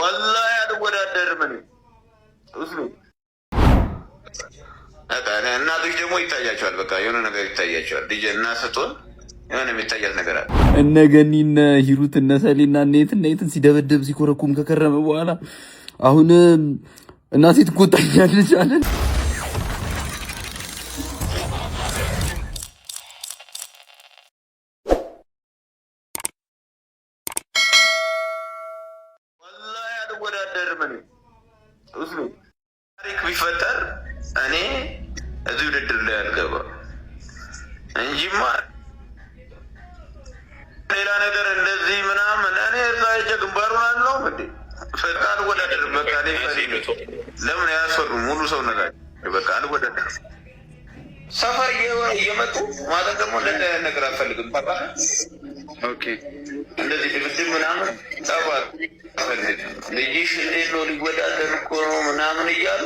والله አልወዳደርም እኔ እሱ እናቶች ደግሞ ይታያቸዋል። በቃ የሆነ ነገር ይታያቸዋል። ልጅ እና ስትሆን የሆነ የሚታያት ነገር አለ። እነ ገኒና ሂሩት እነ ሰሊና እነትን ሲደበደብ ሲኮረኩም ከከረመ በኋላ አሁን እናቴ ትቆጣኛለች አለን። والله አልወዳደርም እኔ እሱ ታሪክ ቢፈጠር እኔ እዚህ ውድድር ላይ አልገባም እንጂማ ሌላ ነገር እንደዚህ ምናምን እኔ እዛ ሂጅ ግንባሩን አለውም እንዴ ፈጣን አልወዳደርም። በቃ ለምን ያስፈሩ ሙሉ ሰው ነጋቸው። በቃ አልወዳደርም። ሰፈር እየመጡ ማለት ደግሞ እንደዚህ ነገር አልፈልግም። ፓፓ ኦኬ እንደዚህ ድብድብ ምናምን ጸባል አልፈልግም። ልጅሽ እንዴት ነው ሊወዳደር እኮ ነው ምናምን እያሉ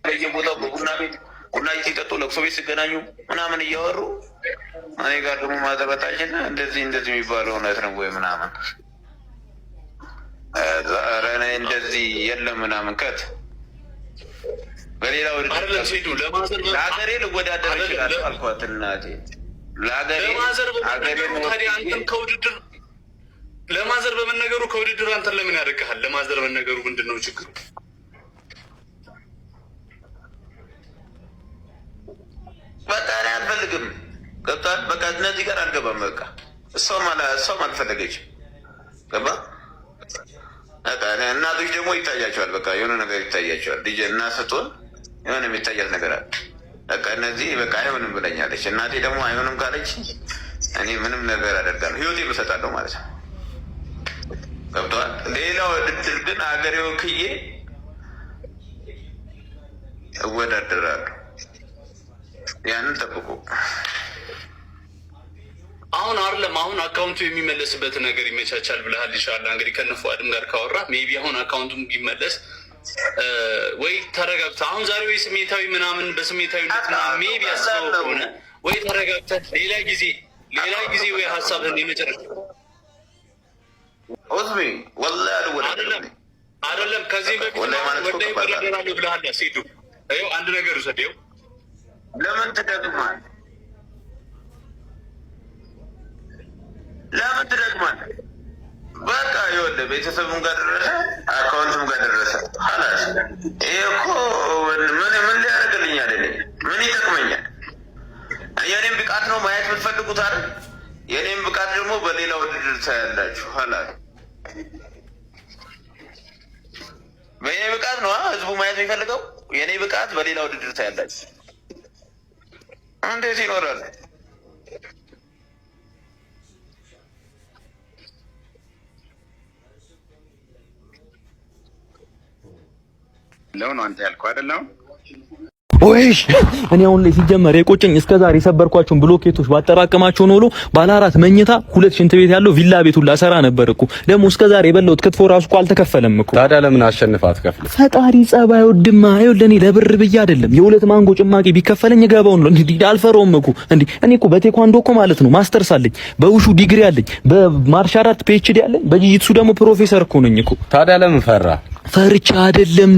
በየቦታው በቡና ቤት ቡና ሲጠጡ ለቅሶ ቤት ሲገናኙ ምናምን እያወሩ እኔ ጋር ደግሞ ማዘበታችን እንደዚህ የሚባለው እውነት ነው ወይ ምናምን ዛሬ እንደዚህ የለም ምናምን ከት በሌላ ለሀገሬ ልወዳደር ይችላል አልኳት እናቴ። ለማዘር በመነገሩ ከውድድር አንተን ለምን ያደርግሃል? ለማዘር በመነገሩ ምንድን ነው ችግሩ? በቃ እኔ አልፈልግም። ገብቶሃል? በቃ እነዚህ ጋር አልገባም። በቃ እሷም አልፈለገችም። ገባ? በቃ እናቶች ደግሞ ይታያቸዋል። በቃ የሆነ ነገር ይታያቸዋል። ልጅ እና ስትሆን የሆነ የሚታያት ነገር አለ። በቃ እነዚህ በቃ አይሆንም ብለኛለች። እናቴ ደግሞ አይሆንም ካለች እኔ ምንም ነገር አደርጋለሁ፣ ህይወቴን እሰጣለሁ ማለት ነው። ገብቶሃል? ሌላው ውድድር ግን ሀገሬ ወክዬ እወዳደራለሁ። ያንን ጠብቁ። አሁን አይደለም አሁን አካውንቱ የሚመለስበት ነገር ይመቻቻል ብለሃል። ይሻላል እንግዲህ ከነፉ አድም ጋር ካወራ ሜቢ አሁን አካውንቱ ቢመለስ ወይ ተረጋግተህ አሁን ዛሬ ወይ ስሜታዊ ምናምን በስሜታዊነት ምናምን ሜቢ አስበው ከሆነ ወይ ተረጋግተህ ሌላ ጊዜ ወይ ሀሳብህን የመጨረሻ ኦዝሚ ወላሂ አይደለም ከዚህ በፊት ወደ ይወዳደራለሁ ብለሃል። ሲዱ ይኸው አንድ ነገር ውሰደው። ለምን ትደግማለህ? በቃ ይኸውልህ ቤተሰብም ጋር ደረሰ፣ አካውንትም ጋር ደረሰ። ሀላስ ይሄ እኮ ምን ሊያደርግልኝ አይደለም፣ ምን ይጠቅመኛል? የኔም ብቃት ነው ማየት የምትፈልጉት አይደል? የኔም ብቃት ደግሞ በሌላ ውድድር ታያላችሁ። ሀላስ በእኔ ብቃት ነው ህዝቡ ማየት የሚፈልገው። የኔ ብቃት በሌላ ውድድር ታያላችሁ። እንዴት ይኖራል? ለምን አንተ ያልከው አይደለም ወይሽ እኔ አሁን ላይ ሲጀመር የቆጨኝ እስከዛሬ የሰበርኳቸውን ብሎኬቶች ባጠራቀማቸው ነው ብሎ ባለ 4 መኝታ 2 ሽንት ቤት ያለው ቪላ ቤት ሁላ ሰራ ነበር እኮ። ደግሞ እስከዛሬ የበላሁት ክትፎ ራሱ እኮ አልተከፈለም እኮ። ታዲያ ለምን አሸንፋት ከፍለ? ፈጣሪ ጸባይ ወድማ ይኸውልህ፣ እኔ ለብር ብዬ አይደለም የ2 ማንጎ ጭማቂ ቢከፈለኝ ገባው ነው እንዴ? አልፈረውም እኮ እንዴ። እኔ እኮ በቴኳንዶ እኮ ማለት ነው ማስተርስ አለኝ፣ በውሹ ዲግሪ አለኝ፣ በማርሻል አርት ፒኤችዲ አለኝ፣ በጂጂትሱ ደግሞ ፕሮፌሰር እኮ ነኝ እኮ። ታዲያ ለምን ፈራ? ፈርቻ አይደለም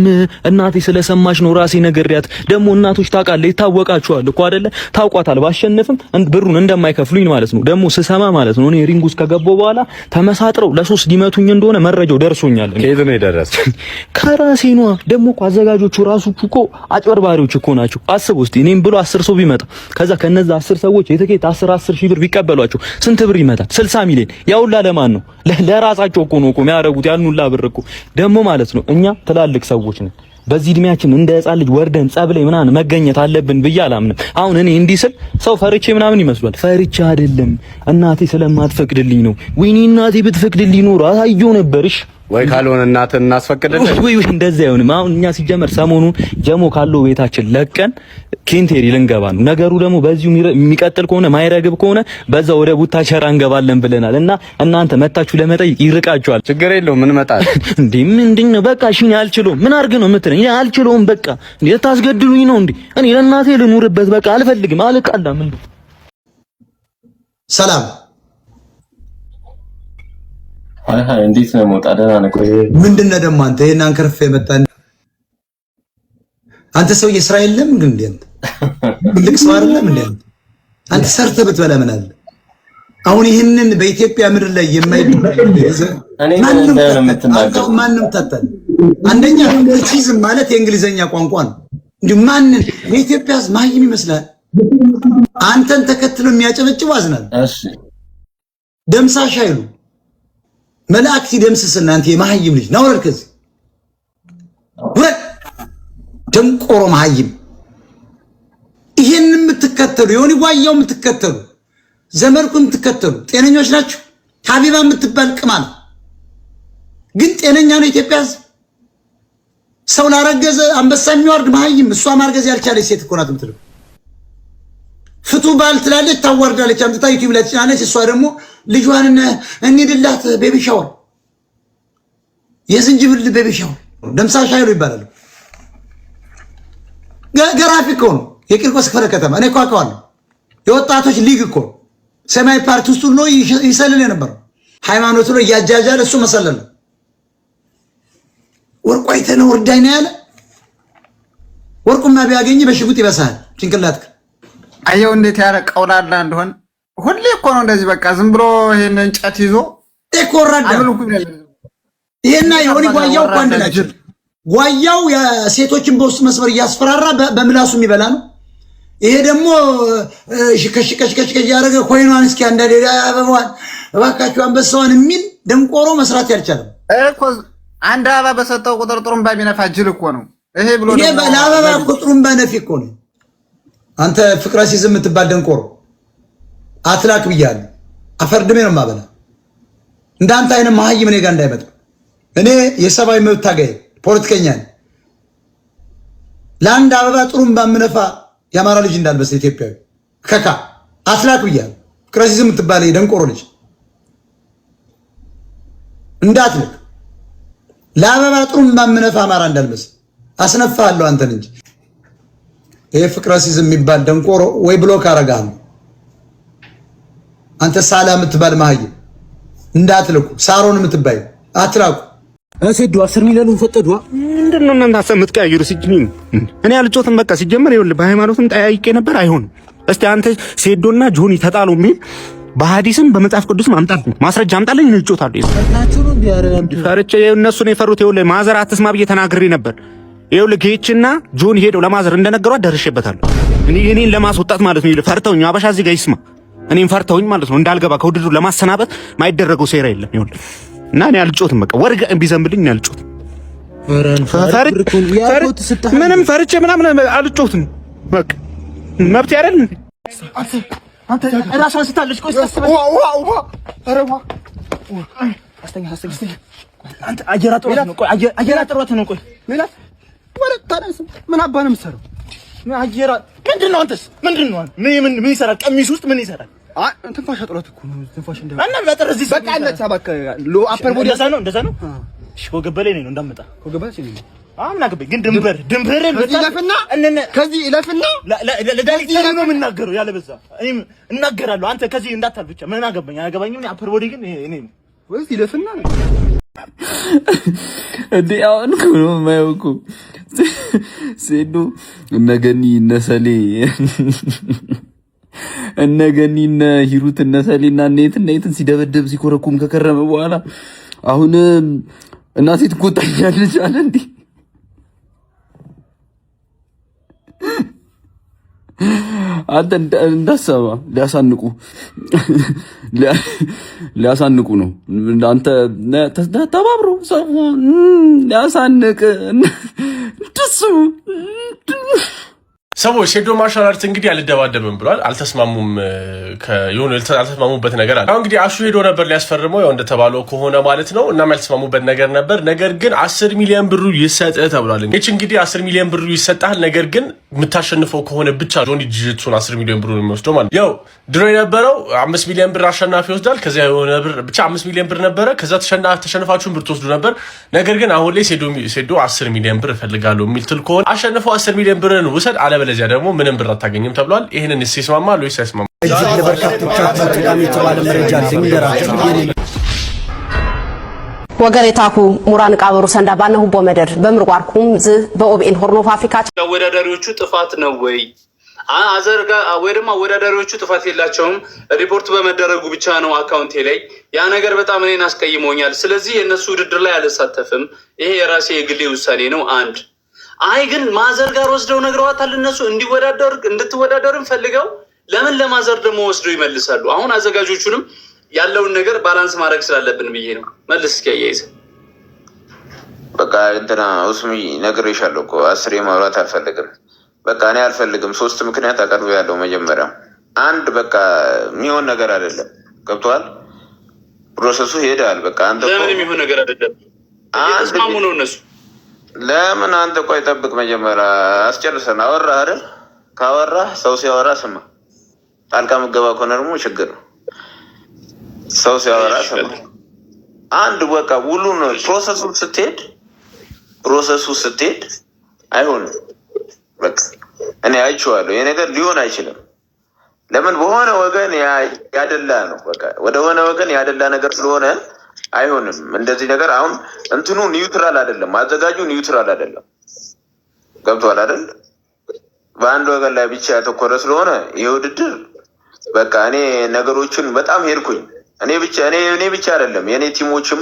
እናቴ ስለሰማች ነው ራሴ ነገርያት። ደግሞ እናቶች ታውቃለህ፣ ይታወቃቸዋል እኮ አይደለ? ታውቋታል። ባሸነፍም ብሩን እንደማይከፍሉኝ ማለት ነው። ደግሞ ስሰማ ማለት ነው እኔ ሪንግ ውስጥ ከገባሁ በኋላ ተመሳጥረው ለ3 ሊመቱኝ እንደሆነ መረጃው ደርሶኛል። ከየት ነው የደረሰ? ከራሴ ነው። ደግሞ እኮ አዘጋጆቹ ራሱ እኮ አጭበርባሪዎች እኮ ናቸው። አስብ ውስጥ እኔም ብሎ 10 ሰው ቢመጣ ከዛ ከነዛ 10 ሰዎች የትኬት 10 ሺህ ብር ቢቀበሏቸው ስንት ብር ይመጣል? 60 ሚሊዮን። ያውላ ለማን ነው? ለራሳቸው እኮ ነው እኮ የሚያደርጉት ያን ሁላ ብር እኮ። ደግሞ ማለት ነው እኛ ትላልቅ ሰዎች ነን። በዚህ እድሜያችን እንደ ሕፃን ልጅ ወርደን ጸብ ላይ ምናምን መገኘት አለብን ብዬ አላምንም። አሁን እኔ እንዲህ ስል ሰው ፈርቼ ምናምን ይመስላል። ፈርቼ አይደለም እናቴ ስለማትፈቅድልኝ ነው። ወይኔ እናቴ ብትፈቅድልኝ ኖሮ አሳየው ነበርሽ። ወይ ካልሆነ እናትን እናስፈቅድልኝ። ወይ እንደዛ አይሆንም። አሁን እኛ ሲጀመር ሰሞኑን ጀሞ ካለው ቤታችን ለቀን ኬንቴሪ ልንገባ ነው። ነገሩ ደግሞ በዚሁ የሚቀጥል ከሆነ ማይረግብ ከሆነ በዛ ወደ ቡታቸራ እንገባለን ብለናል። እና እናንተ መታችሁ ለመጠየቅ ይርቃችኋል። ችግር የለውም ምን መጣል እንዴ? ምንድነው? በቃ እሺ እኔ አልችለውም። ምን አድርግ ነው የምትለኝ? እኔ አልችለውም። በቃ እንዴ ታስገድሉኝ ነው እንዴ? እኔ ለእናቴ ልኑርበት። በቃ አልፈልግም። አልቃላም እንዴ? ሰላም እንዴት ነው ሞጣ? ደህና ነህ? ምንድነው ደግሞ አንተ ይሄን አንከርፈ የመጣን አንተ ሰው የእስራኤል ለም ግን እንዴ ልክ ሰው አይደለም እንዴ አንተ ሰርተህ ብትበላ ምን አለ? አሁን ይሄንን በኢትዮጵያ ምድር ላይ ማንም ታጣል። አንደኛ ሪሲዝም ማለት የእንግሊዘኛ ቋንቋ ነው። እንዴ ማንን የኢትዮጵያ ሕዝብ ማይም ይመስላል? አንተን ተከትሎ የሚያጨበጭቡ አዝናል። እሺ ደምሳሽ አይሉ መላእክት ይደምስስና አንተ የማህይም ልጅ ናውረድ ከዚህ ወረድ ደንቆሮ ማህይም ይሄን የምትከተሉ የሆነ ጓያው የምትከተሉ ዘመርኩን የምትከተሉ ጤነኞች ናችሁ? ሀቢባ የምትባል ቅማል ግን ጤነኛ ነው ኢትዮጵያ ሕዝብ? ሰው ላረገዘ አንበሳ የሚወርድ ማህይም እሷ ማርገዝ ያልቻለች ሴት እኮ ናት የምትለው። ፍቱ ባል ትላለች፣ ታዋርዳለች። አምጥታ ዩቲዩብ ላይ ትጫነች። እሷ ደግሞ ልጇን እንሂድላት ቤቢ ሻወር፣ የዝንጅብል ቤቢ ሻወር ደምሳሽ ኃይሉ ይባላል። ገራፊ እኮ ነው የቂርቆስ ክፍለ ከተማ። እኔ እኮ አውቀዋለሁ። የወጣቶች ሊግ እኮ ሰማያዊ ፓርቲ ውስጥ ሁሉ ይሰልል የነበረው ሃይማኖት ነው እያጃጃለ እሱ መሰለል ነው። ወርቁ አይተህ ነው ወርዳይ ነው ያለ። ወርቁማ ቢያገኝ በሽጉጥ ይበሳል ጭንቅላት። አየው እንዴት ያለ ቀውላላ እንደሆነ ሁሌ እኮ ነው እንደዚህ በቃ ዝም ብሎ ይሄን እንጨት ይዞ እኮራዳ ይሄና የሆነ ጓያው እኮ አንድ ናቸው። ጓያው የሴቶችን በውስጥ መስመር እያስፈራራ በምላሱ የሚበላ ነው። ይሄ ደግሞ ሽከሽከሽከሽ ያደረገ ኮይኗን እስኪ አንዳዴ አበባዋን እባካችሁ አንበሳዋን የሚል ደንቆሮ መስራት ያልቻለም እኮ አንድ አበባ በሰጠው ቁጥር ጥሩምባ ቢነፋ ጅል እኮ ነው ይሄ ብሎ ይሄ ለአበባ እኮ ጥሩምባ ነፊ እኮ ነው። አንተ ፍቅረ ሲዝም የምትባል ደንቆሮ አትላክ ብያለሁ። አፈርድሜ ነው ማበላ እንዳንተ አይነት መሀይም እኔ ጋር እንዳይመጣ። እኔ የሰብአዊ መብት ታጋይ ፖለቲከኛ ነኝ። ለአንድ አበባ ጥሩምባ የምነፋ የአማራ ልጅ እንዳልመስል ኢትዮጵያዊ ከካ አትላክ ብያለሁ። ፍቅረ ሲዝም የምትባል የደንቆሮ ልጅ እንዳትልክ። ለአበባ ጥሩምባ የምነፋ አማራ እንዳልመስል አስነፋለሁ አንተን እንጂ ይሄ ፍቅረ ሲዝም የሚባል ደንቆሮ ወይ ብሎክ አረጋለሁ። አንተ ሳላ የምትባል መሀይም እንዳትልኩ። ሳሮን የምትባይ አትላኩ። እሰዱ 10 ሚሊዮን ፈጠዱ። ምንድነው እናንተ አሰምትቀያየሩ ሲጅኒን እኔ አልጮትም። በቃ ሲጀመር ይኸውልህ በሃይማኖትም ጠያይቄ ነበር አይሆንም። እስቲ አንተ ሴዶና ጆኒ ተጣሉ የሚል በሐዲስም በመጽሐፍ ቅዱስም አምጣልኝ፣ ማስረጃ አምጣልኝ። እኔ እጮታለሁ። ታችሁ ነው ቢያረም ፈርቼ እነሱን የፈሩት ይኸውልህ ማዘር አትስማ ብዬ ተናግሬ ነበር። ይኸውልህ ጌችና ጆኒ ሄደው ለማዘር እንደነገሯት ደርሼበታለሁ። እኔን ለማስወጣት ማለት ነው። ይኸውልህ ፈርተውኝ አበሻ እዚህ ጋር ይስማ። እኔን ፈርተውኝ ማለት ነው እንዳልገባ ከውድድሩ ለማሰናበት ማይደረገው ሴራ የለም። ይኸውልህ እና እኔ አልጮትም። በቃ ወርጋ ቢዘንብልኝ እኔ አልጮትም። ምንም ፈርቼ ምናምን አልጮትም። በቃ መብት አይደል እንዴ? አንተ ራስህን ስታለሽ ቆይ አስተኛ አንተ አየራ ጥሮት ነው። ቆይ አየራ ጥሮት ነው። ቆይ ሌላ ወለ ታነስ ምን አባ ነው የምትሰራው? አየራ ምንድነው? አንተስ ምንድነው? ምን ይሰራል? ቀሚስ ውስጥ ምን ይሰራል? ትንፋሽ ጥሮት እኮ ነው። ትንፋሽ እንደ እና በጥር እዚህ በቃ አንተ ታባከ ሎ አፐር ቦዲ እንደዛ ነው። እሺ ወገበሌ ነው እንዳመጣ ወገበሌ ሲል አምና ገበኝ ግን ድንበር ለፍና ከዚህ ለፍና ለዳይሬክተር ነው የምናገረው። ያለ በዛ እኔም እናገራለሁ። አንተ ከዚህ እንዳታል ብቻ ምን አገባኝም። አፐር ቦዲ ግን እኔ ወይስ ለፍና ነው እንዴ? አሁን ነው የማያውቁ ሴዱ እነገኒ እነሰሌ እነገኒ እነ ሂሩት እነሰሌና እነየትን ሲደበደብ ሲኮረኩም ከከረመ በኋላ አሁን እናቴ ትቆጣኛለች አለ እንዴ? አንተ እንዳሰማ ሊያሳንቁ ነው። አንተ ተባብሮ ሰው ሊያሳንቅ እንደሱ ሰዎች ሴዶ ማርሻል አርት እንግዲህ አልደባደብም ብሏል። አልተስማሙም። የሆነ አልተስማሙበት ነገር አለ። አሁን እንግዲህ አሹ ሄዶ ነበር ሊያስፈርመው ያው እንደተባለው ከሆነ ማለት ነው። እናም ያልተስማሙበት ነገር ነበር። ነገር ግን 10 ሚሊዮን ብሩ ይሰጥህ ተብሏል። እቺ እንግዲህ 10 ሚሊዮን ብሩ ይሰጣል። ነገር ግን የምታሸንፈው ከሆነ ብቻ ጆኒ ጂጂቱን 10 ሚሊዮን ብሩ የሚወስደው ማለት ያው ድሮ የነበረው 5 ሚሊዮን ብር አሸናፊ ይወስዳል። ከዛ የሆነ ብር ብቻ 5 ሚሊዮን ብር ነበረ። ከዛ ተሸንፋችሁን ብር ትወስዱ ነበር። ነገር ግን አሁን ላይ ሴዶ 10 ሚሊዮን ብር እፈልጋለሁ የሚል ትል ከሆነ አሸንፈው 10 ሚሊዮን ብርን ውሰድ አለበለዚያ ደግሞ ምንም ብር አታገኝም ተብሏል። ይሄንን ይስማማል ወይስ አይስማማም? እጅግ ለበርካቶቻችሁ ጠቃሚ የተባለ መረጃ ልንገራችሁ። ወገሬታኩ ሙራን ቃበሩ ሰንዳ ባነሁቦ መደር በምርቋርኩም ዝ በኦቢኤን ሆርን ኦፍ አፍሪካ አወዳዳሪዎቹ ጥፋት ነው ወይ አዘርጋ ወይ ደግሞ አወዳዳሪዎቹ ጥፋት የላቸውም ሪፖርት በመደረጉ ብቻ ነው አካውንቴ ላይ ያ ነገር በጣም እኔን አስቀይሞኛል ስለዚህ የነሱ ውድድር ላይ አልሳተፍም ይሄ የራሴ የግሌ ውሳኔ ነው አንድ አይ ግን ማዘር ጋር ወስደው ነግረዋታል እነሱ እንድትወዳደሩም ፈልገው ለምን ለማዘር ደግሞ ወስደው ይመልሳሉ አሁን አዘጋጆቹንም ያለውን ነገር ባላንስ ማድረግ ስላለብን ብዬ ነው መልስ እስኪያያይዘ በቃ እንትና ኡስሚ ነግሬሻለሁ እኮ 10 ማውራት አልፈልግም በቃ እኔ አልፈልግም ሶስት ምክንያት አቀርብ ያለው መጀመሪያ አንድ በቃ የሚሆን ነገር አይደለም ገብቷል ፕሮሰሱ ሄዳል በቃ አንተ ለምን የሚሆን ነገር አይደለም ተስማሙ ነው እነሱ ለምን አንተ ቆይ ጠብቅ መጀመሪያ አስጨርሰን አወራ አይደል ካወራ ሰው ሲያወራ ስማ ጣልቃ መገባ ከሆነ ደግሞ ችግር ነው ሰው ሲያወራ ስማ አንድ በቃ ሁሉ ነው ፕሮሰሱ ስትሄድ አይሆንም በቃ እኔ አይቼዋለሁ ይሄ ነገር ሊሆን አይችልም ለምን በሆነ ወገን ያደላ ነው በቃ ወደ ሆነ ወገን ያደላ ነገር ስለሆነ አይሆንም እንደዚህ ነገር አሁን እንትኑ ኒውትራል አይደለም አዘጋጁ ኒውትራል አይደለም ገብቷል አይደል በአንድ ወገን ላይ ብቻ ያተኮረ ስለሆነ ይሄ ውድድር በቃ እኔ ነገሮችን በጣም ሄድኩኝ እኔ ብቻ አይደለም የኔ ቲሞችም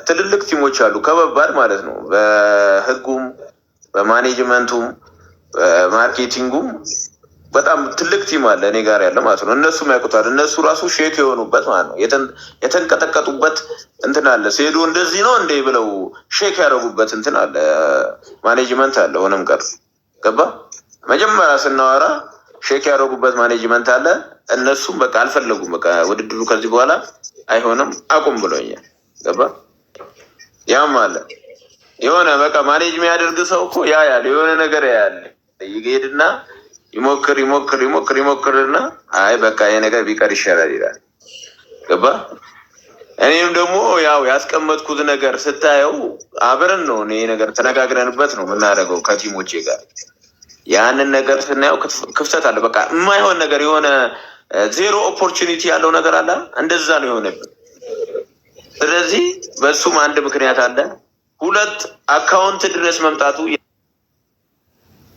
ትልልቅ ቲሞች አሉ ከበባድ ማለት ነው በህጉም በማኔጅመንቱም በማርኬቲንጉም በጣም ትልቅ ቲም አለ እኔ ጋር ያለ ማለት ነው እነሱም ያውቁታል እነሱ ራሱ ሼክ የሆኑበት ማለት ነው የተንቀጠቀጡበት እንትን አለ ሲሄዱ እንደዚህ ነው እንደ ብለው ሼክ ያደረጉበት እንትን አለ ማኔጅመንት አለ ሆነም ቀር ገባ መጀመሪያ ስናወራ ሼክ ያደረጉበት ማኔጅመንት አለ እነሱም በቃ አልፈለጉም በቃ ውድድሩ ከዚህ በኋላ አይሆንም አቁም ብሎኛል ገባ ያም አለ የሆነ በቃ ማኔጅ የሚያደርግ ሰው እኮ ያያል የሆነ ነገር ያያል ይሄድና ይሞክርና አይ በቃ ይሄ ነገር ቢቀር ይሻላል ይላል ገባ እኔም ደግሞ ያው ያስቀመጥኩት ነገር ስታየው አብረን ነው እኔ ነገር ተነጋግረንበት ነው የምናደርገው ከቲሞቼ ጋር ያንን ነገር ስናየው ክፍተት አለ በቃ የማይሆን ነገር የሆነ ዜሮ ኦፖርቹኒቲ ያለው ነገር አለ እንደዛ ነው የሆነብን ስለዚህ በሱም አንድ ምክንያት አለ ሁለት አካውንት ድረስ መምጣቱ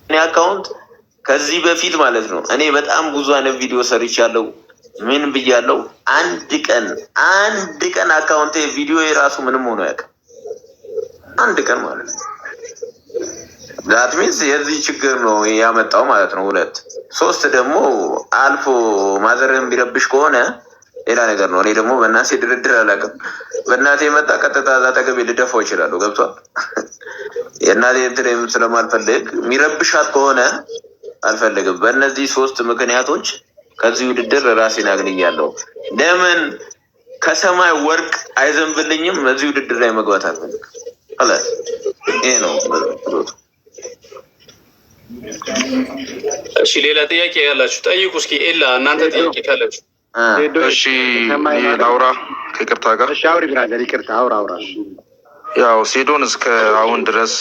እኔ አካውንት ከዚህ በፊት ማለት ነው እኔ በጣም ብዙ አይነት ቪዲዮ ሰርቻለሁ ምን ብያለሁ አንድ ቀን አካውንቴ ቪዲዮ የራሱ ምንም ሆኖ ያውቃል አንድ ቀን ማለት ነው ዳት ሚንስ የዚህ ችግር ነው ያመጣው ማለት ነው ሁለት ሶስት ደግሞ አልፎ ማዘርን ቢረብሽ ከሆነ ሌላ ነገር ነው እኔ ደግሞ በእናቴ ድርድር አላውቅም በእናቴ መጣ ቀጥታ አጠገቤ ልደፋው ይችላል ገብቷል የእናቴ እንትንም ስለማልፈልግ የሚረብሻት ከሆነ አልፈልግም በእነዚህ ሶስት ምክንያቶች ከዚህ ውድድር ራሴን አግኝያለሁ ለምን ከሰማይ ወርቅ አይዘንብልኝም በዚህ ውድድር ላይ መግባት አልፈልግም አለ ይሄ ነው እሺ ሌላ ጥያቄ ያላችሁ ጠይቁ እስኪ ኤላ እናንተ ጥያቄ ካላችሁ እሺ ላውራ ከይቅርታ ጋር እሺ አውሪ ብራዘር ይቅርታ አውራ ያው ሴዶን እስከ አሁን ድረስ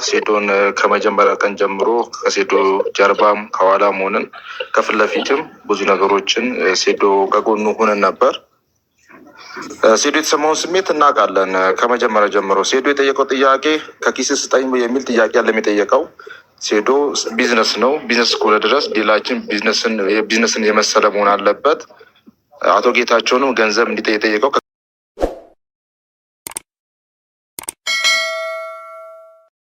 ሴዶን ከመጀመሪያ ቀን ጀምሮ ከሴዶ ጀርባም ከኋላም ሆነን ከፊት ለፊትም ብዙ ነገሮችን ሴዶ ከጎኑ ሆነን ነበር ሴዶ የተሰማውን ስሜት እናውቃለን ከመጀመሪያ ጀምሮ ሴዶ የጠየቀው ጥያቄ ከኪስ ስጠኝ የሚል ጥያቄ አለ የሚጠየቀው ሴዶ ቢዝነስ ነው ቢዝነስ እስከሆነ ድረስ ዲላችን ቢዝነስን የመሰለ መሆን አለበት አቶ ጌታቸውንም ገንዘብ እንዲጠየቀው